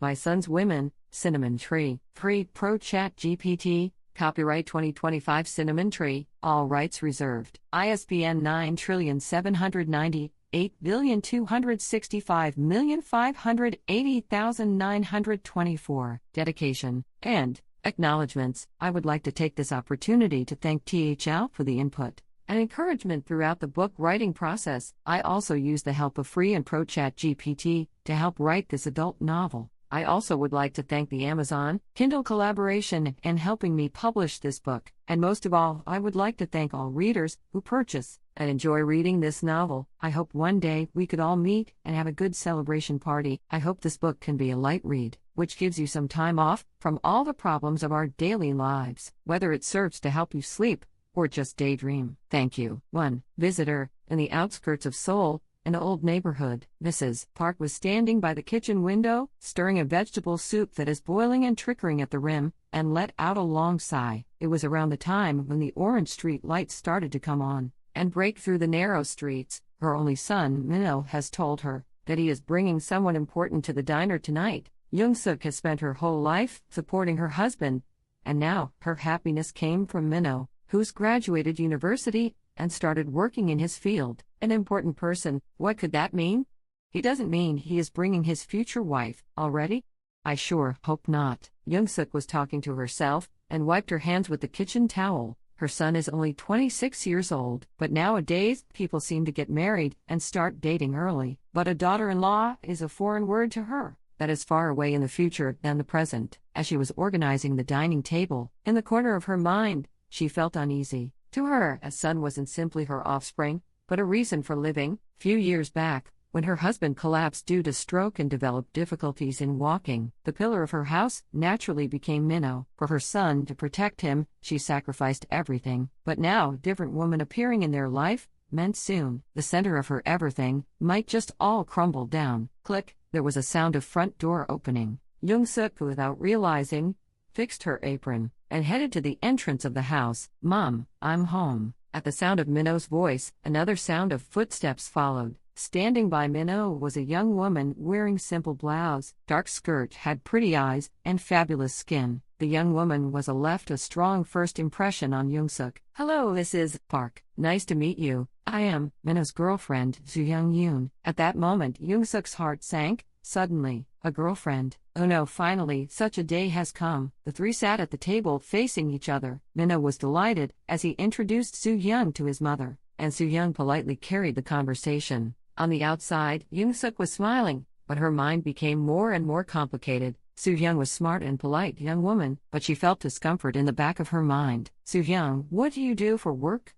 My Son's Women, Cinnamon Tree, Free Pro Chat GPT, Copyright 2025 Cinnamon Tree, all rights reserved. ISBN 978,265,580,924. Dedication. End. Acknowledgements. I would like to take this opportunity to thank THL for the input and encouragement throughout the book writing process. I also used the help of Free and Pro Chat GPT to help write this adult novel. I also would like to thank the Amazon Kindle collaboration in helping me publish this book. And most of all, I would like to thank all readers who purchase and enjoy reading this novel. I hope one day we could all meet and have a good celebration party. I hope this book can be a light read, which gives you some time off from all the problems of our daily lives, whether it serves to help you sleep or just daydream. Thank you. 1. Visitor. In the outskirts of Seoul, an old neighborhood, Mrs. Park was standing by the kitchen window, stirring a vegetable soup that is boiling and trickling at the rim, and let out a long sigh. It was around the time when the orange street lights started to come on and break through the narrow streets. Her only son, Minho, has told her that he is bringing someone important to the diner tonight. Young-suk has spent her whole life supporting her husband, and now her happiness came from Minho, who's graduated university and started working in his field. An important person. What could that mean? He doesn't mean he is bringing his future wife already? I sure hope not. Young-suk was talking to herself and wiped her hands with the kitchen towel. Her son is only 26 years old, but nowadays people seem to get married and start dating early. But a daughter-in-law is a foreign word to her that is far away in the future than the present. As she was organizing the dining table, in the corner of her mind, she felt uneasy. To her, a son wasn't simply her offspring, but a reason for living. Few years back, when her husband collapsed due to stroke and developed difficulties in walking, the pillar of her house naturally became Minho. For her son, to protect him, she sacrificed everything. But now, different woman appearing in their life meant soon the center of her everything might just all crumble down. Click, there was a sound of front door opening. Young-suk, without realizing, fixed her apron and headed to the entrance of the house. Mom, I'm home. At the sound of Minho's voice, another sound of footsteps followed. Standing by Minho was a young woman wearing simple blouse, dark skirt, had pretty eyes, and fabulous skin. The young woman left a strong first impression on Young-suk. Hello, this is Park. Nice to meet you. I am Minho's girlfriend, Soo-young Yoon. At that moment, Young-suk's heart sank. Suddenly, a girlfriend. Oh no, finally, such a day has come. The three sat at the table facing each other. Minho was delighted as he introduced Soo-young to his mother, and Soo-young politely carried the conversation. On the outside, Young-suk was smiling, but her mind became more and more complicated. Soo-young was smart and polite young woman, but she felt discomfort in the back of her mind. Soo-young, what do you do for work?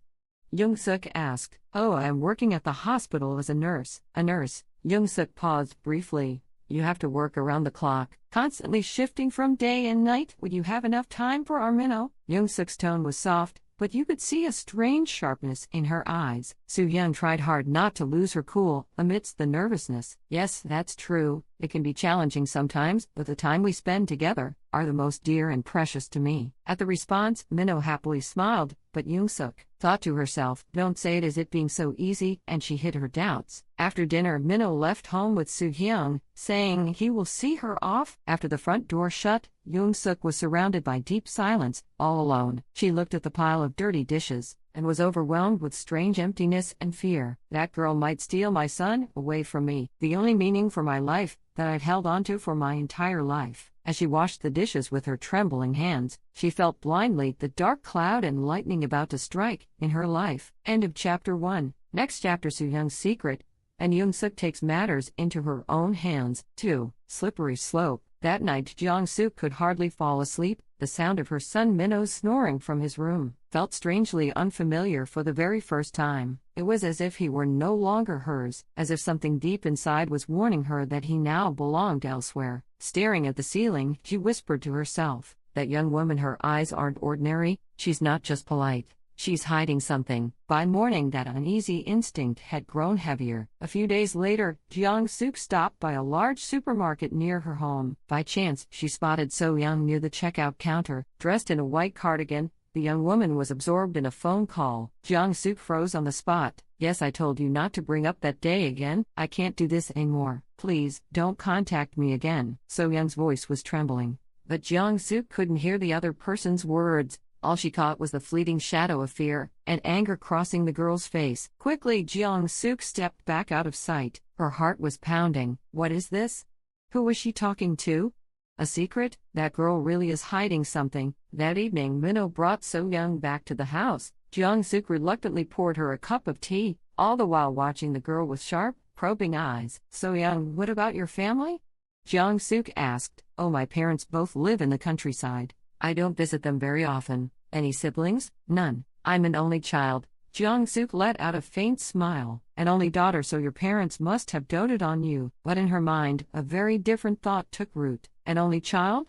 Young-suk asked. Oh, I am working at the hospital as a nurse. A nurse. Young-suk paused briefly. You have to work around the clock, constantly shifting from day and night. Would you have enough time for our Minho? Young-suk's tone was soft, but you could see a strange sharpness in her eyes. Soo-young tried hard not to lose her cool amidst the nervousness. Yes, that's true. It can be challenging sometimes, but the time we spend together are the most dear and precious to me. At the response, Minho happily smiled, but Young-suk thought to herself, don't say it as it being so easy, and she hid her doubts. After dinner, Minho left home with Soo-young, saying he will see her off. After the front door shut, Young-suk was surrounded by deep silence, all alone. She looked at the pile of dirty dishes and was overwhelmed with strange emptiness and fear. That girl might steal my son away from me, the only meaning for my life that I'd held onto for my entire life. As she washed the dishes with her trembling hands, she felt blindly the dark cloud and lightning about to strike in her life. End of chapter 1. Next chapter, Soo-young's secret, and Young-suk takes matters into her own hands. 2. Slippery slope. That night, Young-suk could hardly fall asleep. The sound of her son Minho's snoring from his room felt strangely unfamiliar for the very first time. It was as if he were no longer hers, as if something deep inside was warning her that he now belonged elsewhere. Staring at the ceiling, she whispered to herself, that young woman, her eyes aren't ordinary, she's not just polite. She's hiding something. By morning, that uneasy instinct had grown heavier. A few days later, Young-suk stopped by a large supermarket near her home. By chance, she spotted Soo-young near the checkout counter, dressed in a white cardigan The young woman was absorbed in a phone call. Jiang Suk froze on the spot. Yes, I told you not to bring up that day again. I can't do this anymore. Please, don't contact me again. So Young's voice was trembling. But Jiang Suk couldn't hear the other person's words. All she caught was the fleeting shadow of fear and anger crossing the girl's face. Quickly, Jiang Suk stepped back out of sight. Her heart was pounding. What is this? Who was she talking to? A secret? That girl really is hiding something. That evening, Minho brought So Young back to the house. Jiang Suk reluctantly poured her a cup of tea, all the while watching the girl with sharp, probing eyes. So Young, what about your family? Jiang Suk asked. Oh, my parents both live in the countryside. I don't visit them very often. Any siblings? None. I'm an only child. Jiang Suk let out a faint smile. An only daughter, so your parents must have doted on you. But in her mind, a very different thought took root. An only child?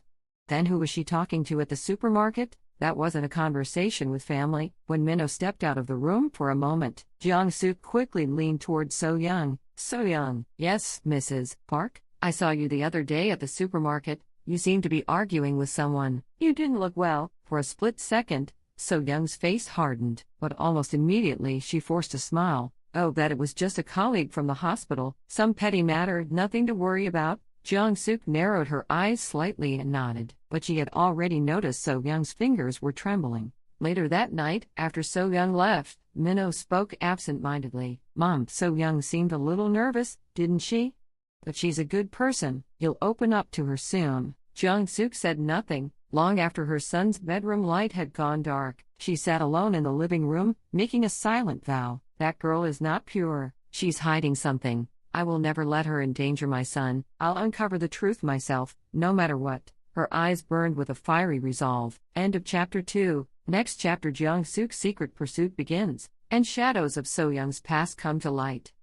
Then who was she talking to at the supermarket? That wasn't a conversation with family. When Minho stepped out of the room for a moment, Jiang Suk quickly leaned toward So Young. So Young. Yes, Mrs. Park? I saw you the other day at the supermarket. You seemed to be arguing with someone. You didn't look well. For a split second, So Young's face hardened, but almost immediately she forced a smile. Oh, that it was just a colleague from the hospital. Some petty matter, nothing to worry about. Jiang Suk narrowed her eyes slightly and nodded, but she had already noticed So Young's fingers were trembling. Later that night, after So Young left, Minho spoke absent-mindedly. Mom, So Young seemed a little nervous, didn't she? But she's a good person. You'll open up to her soon. Jiang Suk said nothing. Long after her son's bedroom light had gone dark, she sat alone in the living room, making a silent vow. That girl is not pure. She's hiding something. I will never let her endanger my son. I'll uncover the truth myself, no matter what. Her eyes burned with a fiery resolve. End of Chapter 2. Next chapter, Jiang Suk's secret pursuit begins, and shadows of So Young's past come to light.